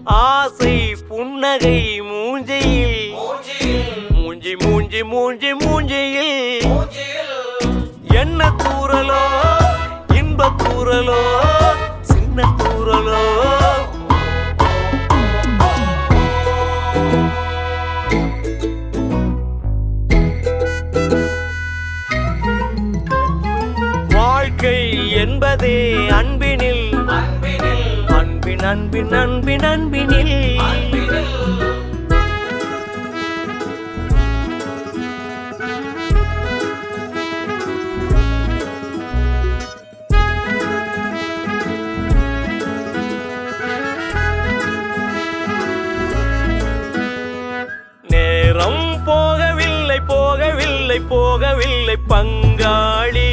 ஆசை புன்னகை மூஞ்சியில் மூஞ்சி மூஞ்சி மூஞ்சி மூஞ்சியில் என்ன தூரலோ இன்ப தூரலோ சின்ன தூரலோ வாழ்க்கை என்பதே அன்பினில் அன்பின் அன்பின் அன்பின் அன்பினில் நேரம் போகவில்லை போகவில்லை போகவில்லை பங்காளி